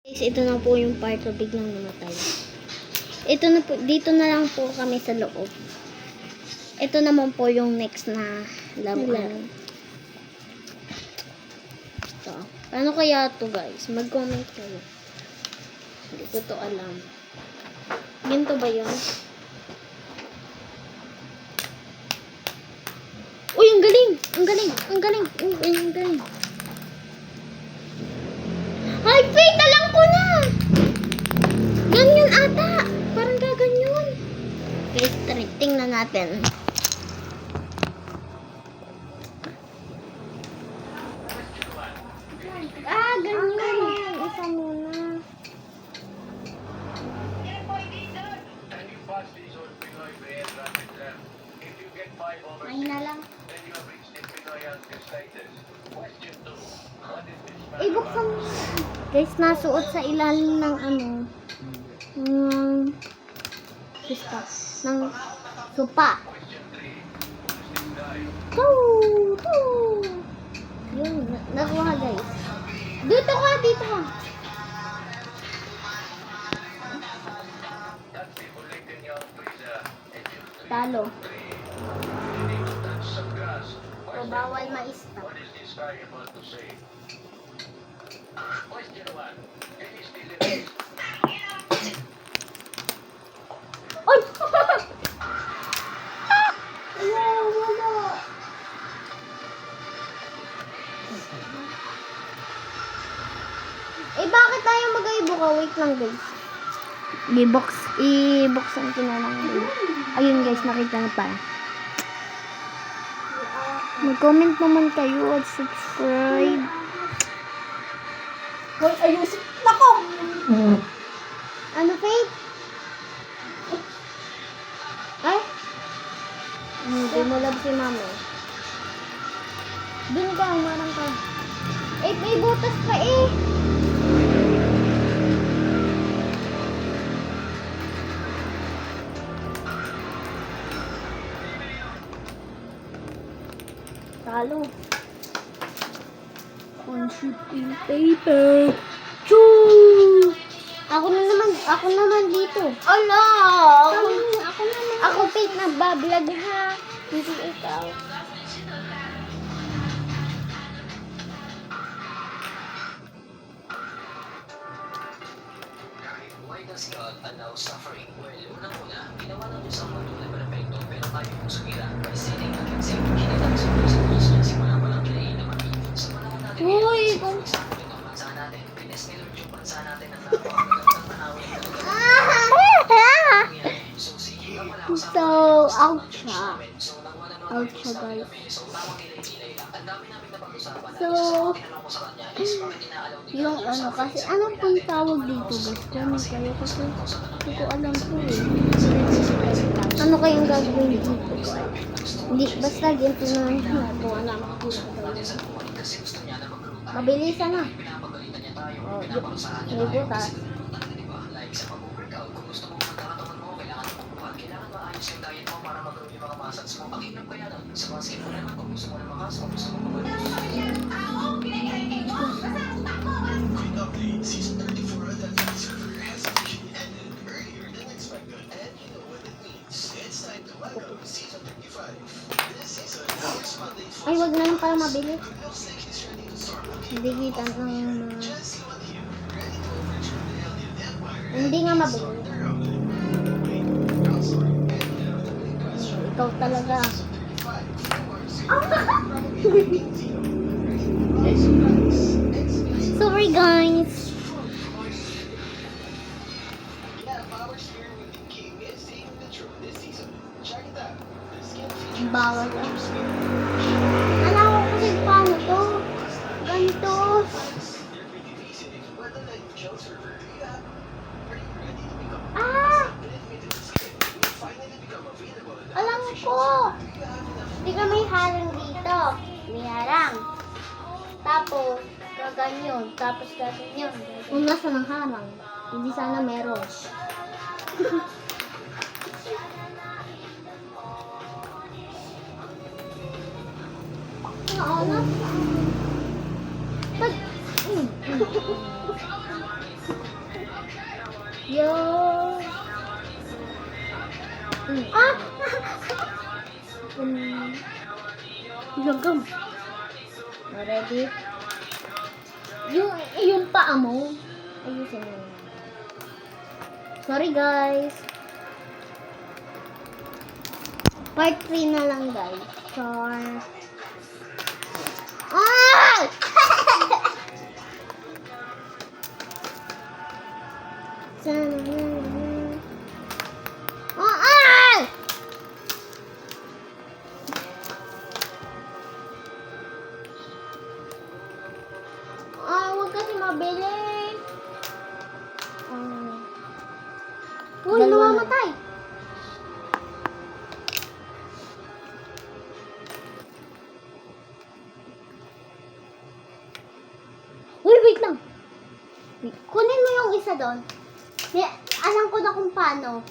Guys, ito na po yung part na biglang namatay. Ito na po, dito na lang po kami sa loob. Ito naman po yung next na laban. Ito. Paano kaya to guys? Mag-comment kayo. Hindi ko to alam. Ganito ba yun? Uy, ang galing! Ang galing! Ang galing! Uy, ang galing! Ay, wait! Alam ko na! Ganyan ata! Parang gaganyan. Guys, tingnan natin. Ah, ganyan. Isa muna. Mahina lang. Ibuksan mo. Guys, nasuot sa ilalim ng ano. Ng sopa. Yun, nakuha guys. Dito ka, dito ka. Talo. So, bawal maista. Oy! Wala. Eh, bakit tayo mag-ibuka? Wait lang, guys. I-buksan ko na lang, guys. Ayun, guys, nakita na pala. Mag-comment naman kayo at subscribe. Hoy, ayusin. Nako! Ano, Faith? Ay? Hindi mo love si mama. Dun ka, umarang ka. Eh, may butas pa eh. Talo. On shooting paper. Choo! Ako naman dito. Ala! Ako naman. Ako fake nagbablog ha. Hindi ikaw. Why does God allow suffering? Well, unang-una, ginawa ng Diyos ang mundo na perfecto, pero tayo yung sumira by sinning against Him. Hinatang sa Diyos ang Diyos niya, simula pa lang kinain na mati. Sa panahon natin, Uy! Example, ang bansa natin, pines ni Lord yung bansa natin ang napakagandang tanawin talaga. So, sige ka pala, So, out siya. Out siya, guys. So, tawag nilay-nilay lang. Ang dami namin napag-usapan. So, Tinanong ko sa kanya is bakit inaalaw din yung ano, kasi anong pong tawag dito, guys? Comment kayo kasi hindi ko alam po eh. Ano kayong gagawin dito, guys? Hindi, basta ganito na lang siya. Kung alam ko dito. kasi gusto niya na mag-group. Mabilisan na. Pinapagalitan niya tayo. Oh, Pinaparusahan niya may tayo. butas. Kasi ganun talaga, di ba? Like sa pag-workout, kung gusto mo magkakatawan mo, kailangan mo magbuhat. Kailangan maayos yung diet mo para mag-grow yung mga muscles mo. Pag-inap kaya nun, sa basketball naman, kung gusto mo na makas, kung gusto mo mag-grow. Season 34 of the Night Server has officially ended earlier than expected, and you know what it means. It's time to welcome Season 35. This season, next Monday, Ay, wag na lang para mabilis. looks like it's ready to start looking. Hindi kita ng mga... Just see what here, ready to overturn the alien empire. Hindi nga mabilis. Their own. Wait, counselor, and now the big question. Ikaw talaga. Sorry, guys. Yeah, Power Sphere with the king is taking the throne this season. Check it out. The skin features Bawal ka. Power Sphere. Alam ko kasi paano to. Ganito. They're pretty basic, but unlike the Shell server, are you ready to become Ah! unlimited skin? Will finally become available. Alam ko. Hindi ka may harang dito. May harang. Tapos, gaganyon. Tapos gaganyon. Kung nasa ng harang, hindi sana meron. Oo, nasa. Yo! Ah! Lagam. Ready? Yung paa mo. Ayusin mo. Sorry guys. Part 3 na lang guys. Sorry. Ah! Ah! Huwag kasi mabili. Uy, namamatay. Uy, wait lang. Kunin mo yung isa doon. Alam ko na kung paano.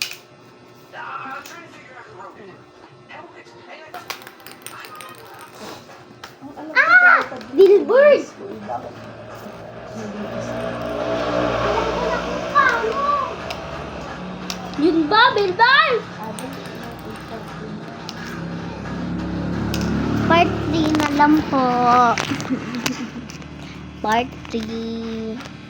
Ah! Billboard! Alam ko na kung paano. Yun ba, Billboard? Part 3 na lang po. Part 3.